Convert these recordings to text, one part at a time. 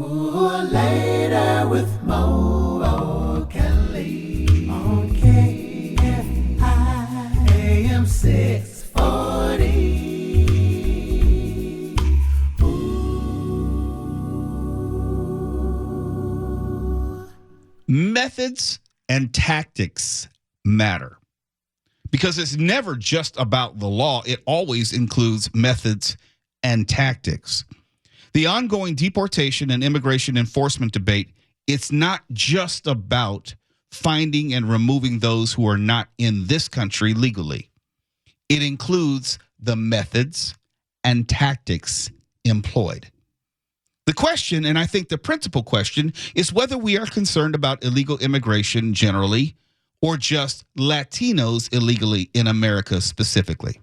Later with Mo Kelly on KFI AM 640. Methods and tactics matter because it's never just about the law. It always includes methods and tactics. The ongoing deportation and immigration enforcement debate, it's not just about finding and removing those who are not in this country legally. It includes the methods and tactics employed. The question, and I think the principal question, is whether we are concerned about illegal immigration generally or just Latinos illegally in America specifically.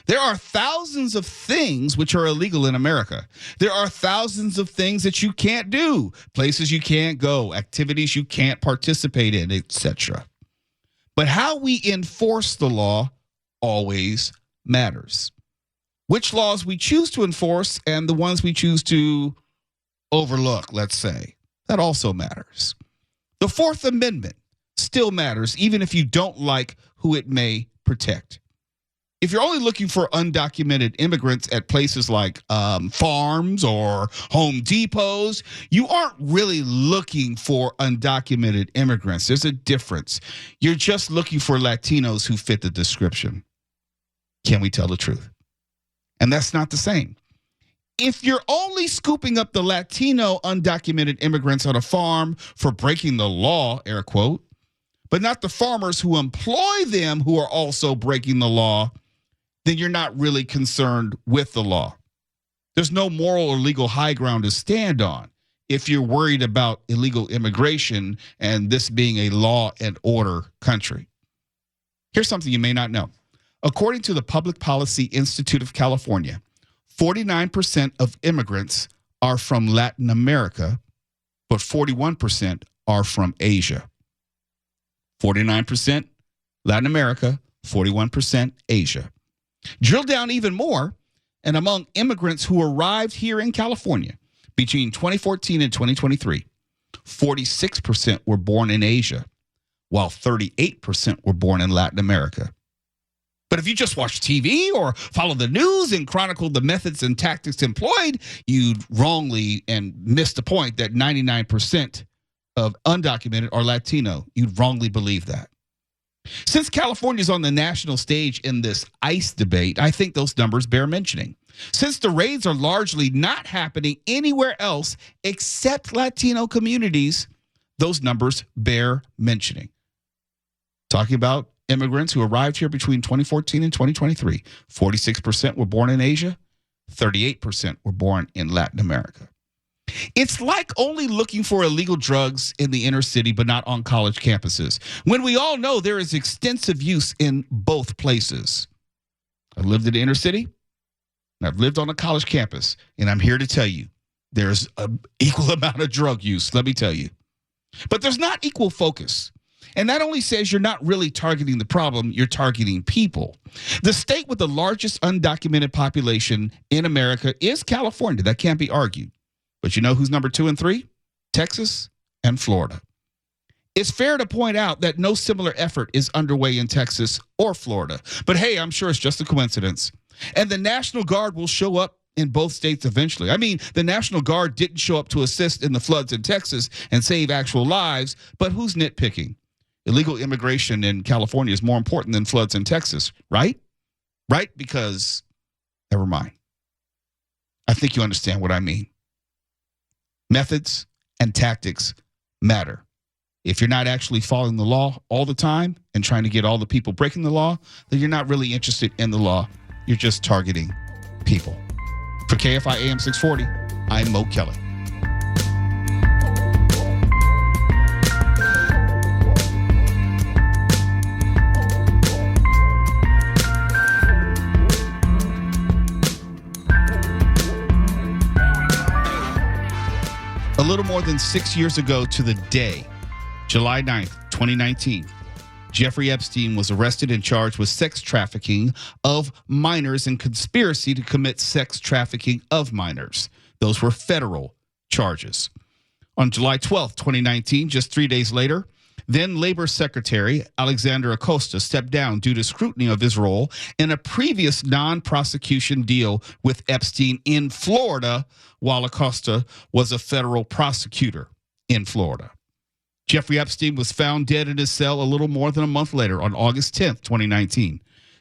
There are thousands of things which are illegal in America. There are thousands of things that you can't do, places you can't go, activities you can't participate in, etc. But how we enforce the law always matters. Which laws we choose to enforce and the ones we choose to overlook, let's say, that also matters. The Fourth Amendment still matters, even if you don't like who it may protect. If you're only looking for undocumented immigrants at places like farms or Home Depots, you aren't really looking for undocumented immigrants. There's a difference. You're just looking for Latinos who fit the description. Can we tell the truth? And that's not the same. If you're only scooping up the Latino undocumented immigrants on a farm for breaking the law, air quote, but not the farmers who employ them who are also breaking the law, then you're not really concerned with the law. There's no moral or legal high ground to stand on if you're worried about illegal immigration and this being a law and order country. Here's something you may not know. According to the Public Policy Institute of California, 49% of immigrants are from Latin America, but 41% are from Asia. 49% Latin America, 41% Asia. Drill down even more, and among immigrants who arrived here in California between 2014 and 2023, 46% were born in Asia, while 38% were born in Latin America. But if you just watch TV or follow the news and chronicle the methods and tactics employed, you'd wrongly and miss the point that 99% of undocumented are Latino. You'd wrongly believe that. Since California is on the national stage in this ICE debate, I think those numbers bear mentioning. Since the raids are largely not happening anywhere else except Latino communities, those numbers bear mentioning. Talking about immigrants who arrived here between 2014 and 2023, 46% were born in Asia, 38% were born in Latin America. It's like only looking for illegal drugs in the inner city, but not on college campuses, when we all know there is extensive use in both places. I've lived in the inner city, and I've lived on a college campus, and I'm here to tell you there's an equal amount of drug use, let me tell you. But there's not equal focus. And that only says you're not really targeting the problem, you're targeting people. The state with the largest undocumented population in America is California. That can't be argued. But you know who's number 2 and 3? Texas and Florida. It's fair to point out that no similar effort is underway in Texas or Florida. But hey, I'm sure it's just a coincidence. And the National Guard will show up in both states eventually. I mean, the National Guard didn't show up to assist in the floods in Texas and save actual lives, but who's nitpicking? Illegal immigration in California is more important than floods in Texas, right? Right? Because, never mind. I think you understand what I mean. Methods and tactics matter. If you're not actually following the law all the time and trying to get all the people breaking the law, then you're not really interested in the law. You're just targeting people. For KFI AM 640, I'm Mo Kelly. A little more than 6 years ago to the day, July 9th, 2019, Jeffrey Epstein was arrested and charged with sex trafficking of minors and conspiracy to commit sex trafficking of minors. Those were federal charges. On July 12th, 2019, just 3 days later, then Labor Secretary Alexander Acosta stepped down due to scrutiny of his role in a previous non-prosecution deal with Epstein in Florida, while Acosta was a federal prosecutor in Florida. Jeffrey Epstein was found dead in his cell a little more than a month later on August 10th, 2019.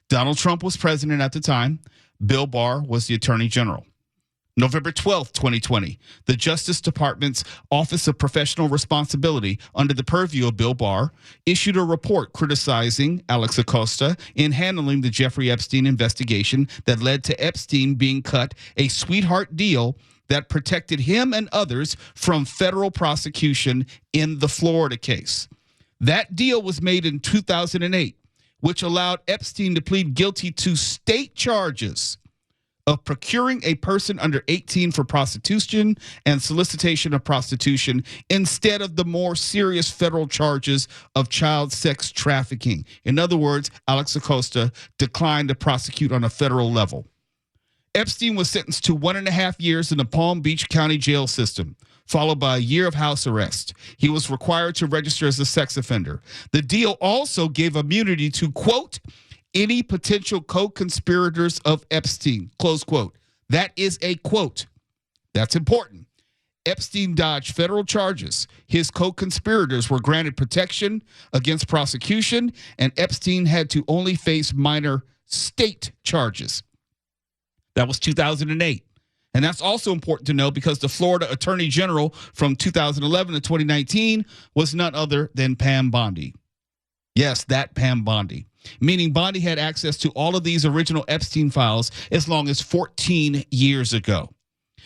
Donald Trump was president at the time. Bill Barr was the attorney general. November 12th, 2020, the Justice Department's Office of Professional Responsibility, under the purview of Bill Barr, issued a report criticizing Alex Acosta in handling the Jeffrey Epstein investigation that led to Epstein being cut a sweetheart deal that protected him and others from federal prosecution in the Florida case. That deal was made in 2008, which allowed Epstein to plead guilty to state charges of procuring a person under 18 for prostitution and solicitation of prostitution instead of the more serious federal charges of child sex trafficking. In other words, Alex Acosta declined to prosecute on a federal level. Epstein was sentenced to 1.5 years in the Palm Beach County jail system, followed by a year of house arrest. He was required to register as a sex offender. The deal also gave immunity to, quote, any potential co-conspirators of Epstein, close quote. That is a quote. That's important. Epstein dodged federal charges. His co-conspirators were granted protection against prosecution, and Epstein had to only face minor state charges. That was 2008. And that's also important to know because the Florida Attorney General from 2011 to 2019 was none other than Pam Bondi. Yes, that Pam Bondi. Meaning Bondi had access to all of these original Epstein files as long as 14 years ago.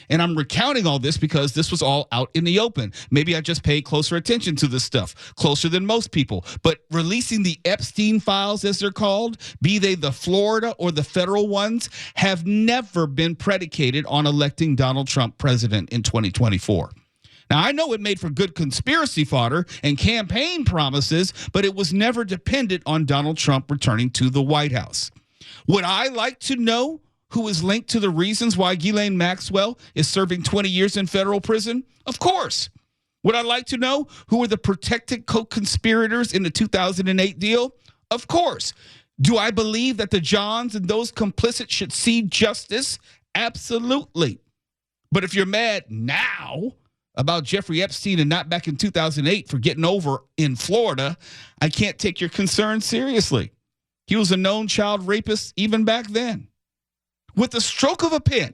And I'm recounting all this because this was all out in the open. Maybe I just paid closer attention to this stuff, closer than most people. But releasing the Epstein files, as they're called, be they the Florida or the federal ones, have never been predicated on electing Donald Trump president in 2024. Now, I know it made for good conspiracy fodder and campaign promises, but it was never dependent on Donald Trump returning to the White House. Would I like to know who is linked to the reasons why Ghislaine Maxwell is serving 20 years in federal prison? Of course. Would I like to know who are the protected co-conspirators in the 2008 deal? Of course. Do I believe that the Johns and those complicit should see justice? Absolutely. But if you're mad now about Jeffrey Epstein and not back in 2008 for getting over in Florida, I can't take your concern seriously. He was a known child rapist even back then. With the stroke of a pen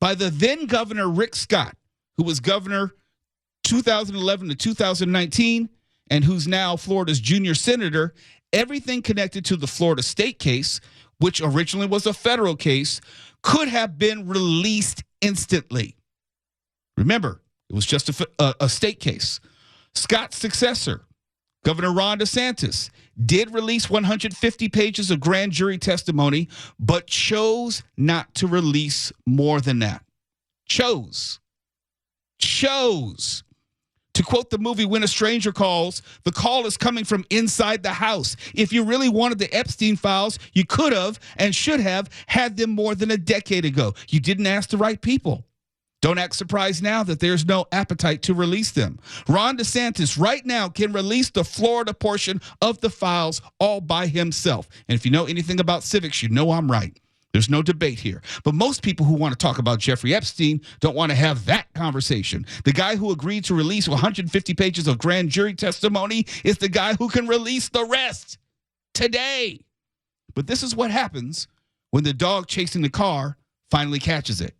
by the then governor Rick Scott, who was governor 2011 to 2019 and who's now Florida's junior senator, everything connected to the Florida state case, which originally was a federal case, could have been released instantly. Remember, it was just a state case. Scott's successor, Governor Ron DeSantis, did release 150 pages of grand jury testimony, but chose not to release more than that. Chose. To quote the movie When a Stranger Calls, the call is coming from inside the house. If you really wanted the Epstein files, you could have and should have had them more than a decade ago. You didn't ask the right people. Don't act surprised now that there's no appetite to release them. Ron DeSantis right now can release the Florida portion of the files all by himself. And if you know anything about civics, you know I'm right. There's no debate here. But most people who want to talk about Jeffrey Epstein don't want to have that conversation. The guy who agreed to release 150 pages of grand jury testimony is the guy who can release the rest today. But this is what happens when the dog chasing the car finally catches it.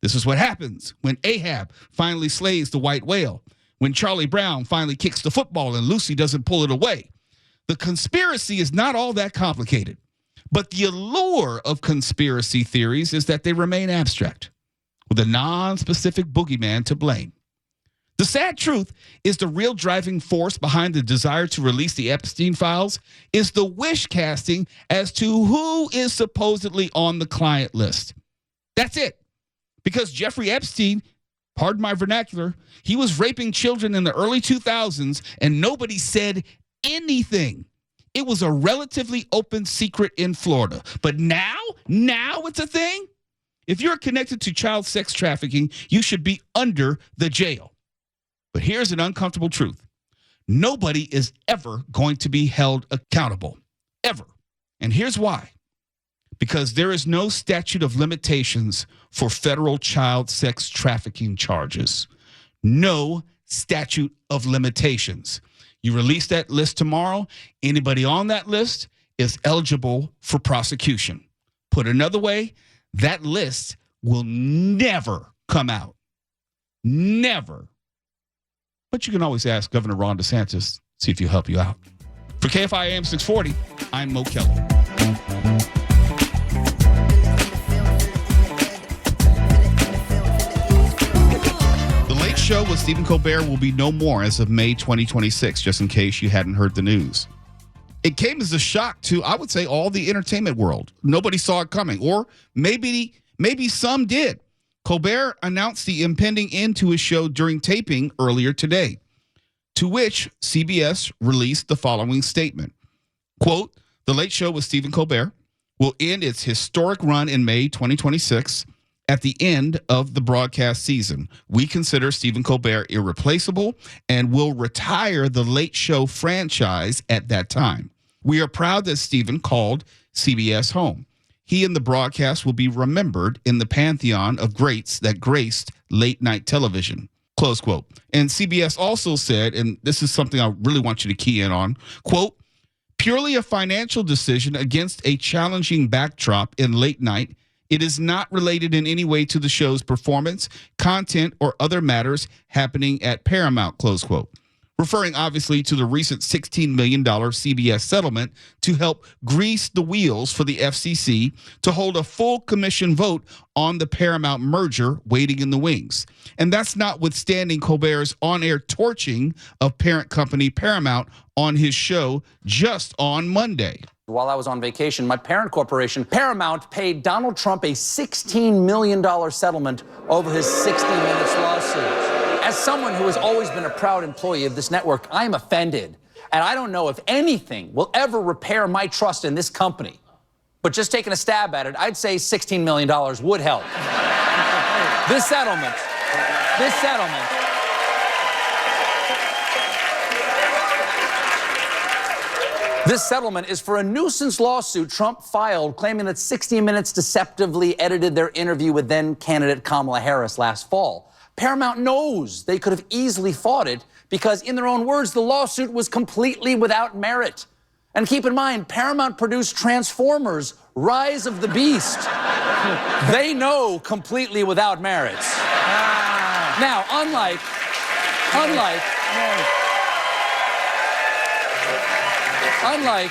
This is what happens when Ahab finally slays the white whale, when Charlie Brown finally kicks the football and Lucy doesn't pull it away. The conspiracy is not all that complicated, but the allure of conspiracy theories is that they remain abstract, with a non-specific boogeyman to blame. The sad truth is the real driving force behind the desire to release the Epstein files is the wish casting as to who is supposedly on the client list. That's it. Because Jeffrey Epstein, pardon my vernacular, he was raping children in the early 2000s and nobody said anything. It was a relatively open secret in Florida. But now it's a thing? If you're connected to child sex trafficking, you should be under the jail. But here's an uncomfortable truth. Nobody is ever going to be held accountable, ever. And here's why. Because there is no statute of limitations for federal child sex trafficking charges. No statute of limitations. You release that list tomorrow, anybody on that list is eligible for prosecution. Put another way, that list will never come out. Never. But you can always ask Governor Ron DeSantis, see if he'll help you out. For KFI AM 640, I'm Mo Kelly. The Late Show with Stephen Colbert will be no more as of May 2026, just in case you hadn't heard the news. It came as a shock to, I would say, all the entertainment world. Nobody saw it coming, or maybe some did. Colbert announced the impending end to his show during taping earlier today, to which CBS released the following statement. Quote, The Late Show with Stephen Colbert will end its historic run in May 2026 at the end of the broadcast season. We consider Stephen Colbert irreplaceable and will retire the Late Show franchise at that time. We are proud that Stephen called CBS home. He and the broadcast will be remembered in the pantheon of greats that graced late night television. Close quote. And CBS also said, and this is something I really want you to key in on, quote, purely a financial decision against a challenging backdrop in late night, it is not related in any way to the show's performance, content, or other matters happening at Paramount, close quote. Referring obviously to the recent $16 million CBS settlement to help grease the wheels for the FCC to hold a full commission vote on the Paramount merger waiting in the wings. And that's notwithstanding Colbert's on-air torching of parent company Paramount on his show just on Monday. While I was on vacation, my parent corporation, Paramount, paid Donald Trump a $16 million settlement over his 60 Minutes lawsuit. As someone who has always been a proud employee of this network, I am offended. And I don't know if anything will ever repair my trust in this company. But just taking a stab at it, I'd say $16 million would help. This settlement is for a nuisance lawsuit Trump filed claiming that 60 Minutes deceptively edited their interview with then-candidate Kamala Harris last fall. Paramount knows they could have easily fought it because, in their own words, the lawsuit was completely without merit. And keep in mind, Paramount produced Transformers: Rise of the Beast. They know completely without merits. Now, unlike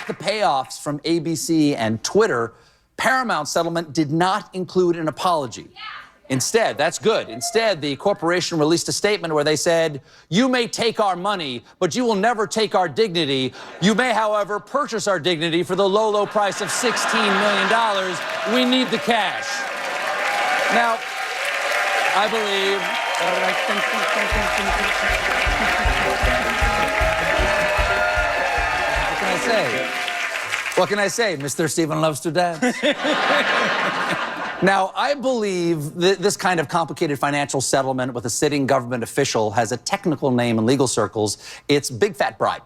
the payoffs from ABC and Twitter, Paramount's settlement did not include an apology. Instead, that's good. Instead, the corporation released a statement where they said, you may take our money, but you will never take our dignity. You may, however, purchase our dignity for the low, low price of $16 million. We need the cash. Now, I believe... What can I say? Mr. Stephen loves to dance. Now, I believe this kind of complicated financial settlement with a sitting government official has a technical name in legal circles. It's big fat bribe.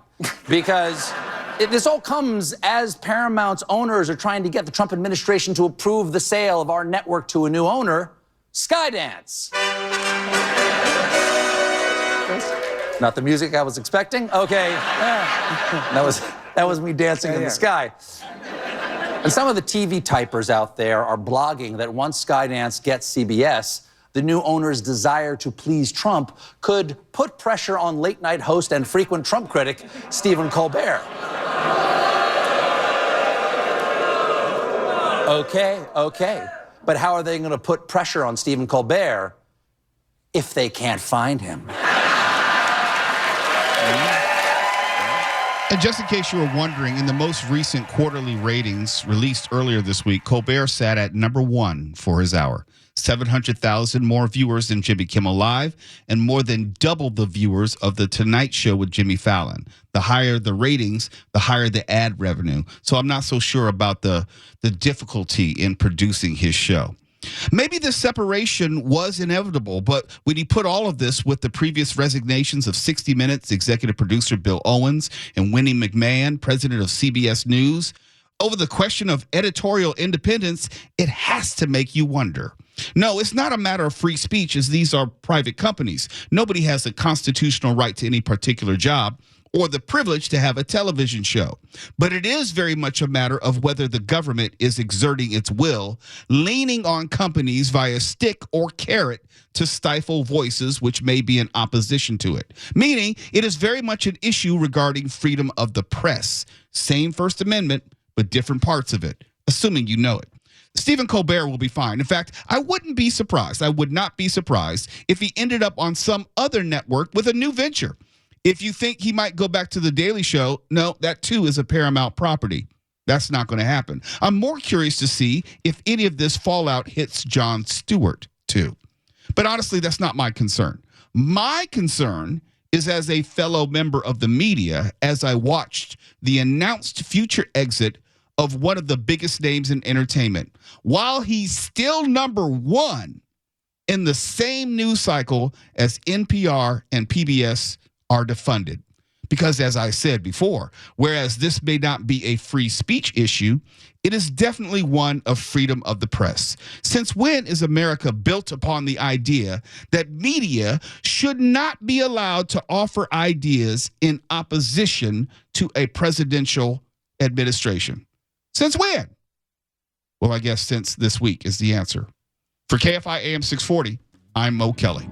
Because this all comes as Paramount's owners are trying to get the Trump administration to approve the sale of our network to a new owner, Skydance. Not the music I was expecting? Okay. That was me dancing in the sky. And some of the TV typers out there are blogging that once Skydance gets CBS, the new owner's desire to please Trump could put pressure on late-night host and frequent Trump critic Stephen Colbert. Okay. But how are they going to put pressure on Stephen Colbert if they can't find him? And just in case you were wondering, in the most recent quarterly ratings released earlier this week, Colbert sat at number 1 for his hour. 700,000 more viewers than Jimmy Kimmel Live and more than double the viewers of The Tonight Show with Jimmy Fallon. The higher the ratings, the higher the ad revenue. So I'm not so sure about the difficulty in producing his show. Maybe this separation was inevitable, but when you put all of this with the previous resignations of 60 Minutes executive producer Bill Owens and Winnie McMahon, president of CBS News, over the question of editorial independence, it has to make you wonder. No, it's not a matter of free speech, as these are private companies. Nobody has a constitutional right to any particular job or the privilege to have a television show. But it is very much a matter of whether the government is exerting its will, leaning on companies via stick or carrot to stifle voices which may be in opposition to it. Meaning, it is very much an issue regarding freedom of the press. Same First Amendment, but different parts of it, assuming you know it. Stephen Colbert will be fine. In fact, I wouldn't be surprised. I would not be surprised if he ended up on some other network with a new venture. If you think he might go back to The Daily Show, no, that too is a Paramount property. That's not going to happen. I'm more curious to see if any of this fallout hits Jon Stewart too. But honestly, that's not my concern. My concern is as a fellow member of the media, as I watched the announced future exit of one of the biggest names in entertainment, while he's still number one in the same news cycle as NPR and PBS are defunded. Because as I said before, whereas this may not be a free speech issue, it is definitely one of freedom of the press. Since when is America built upon the idea that media should not be allowed to offer ideas in opposition to a presidential administration? Since when? Well, I guess since this week is the answer. For KFI AM 640, I'm Mo Kelly.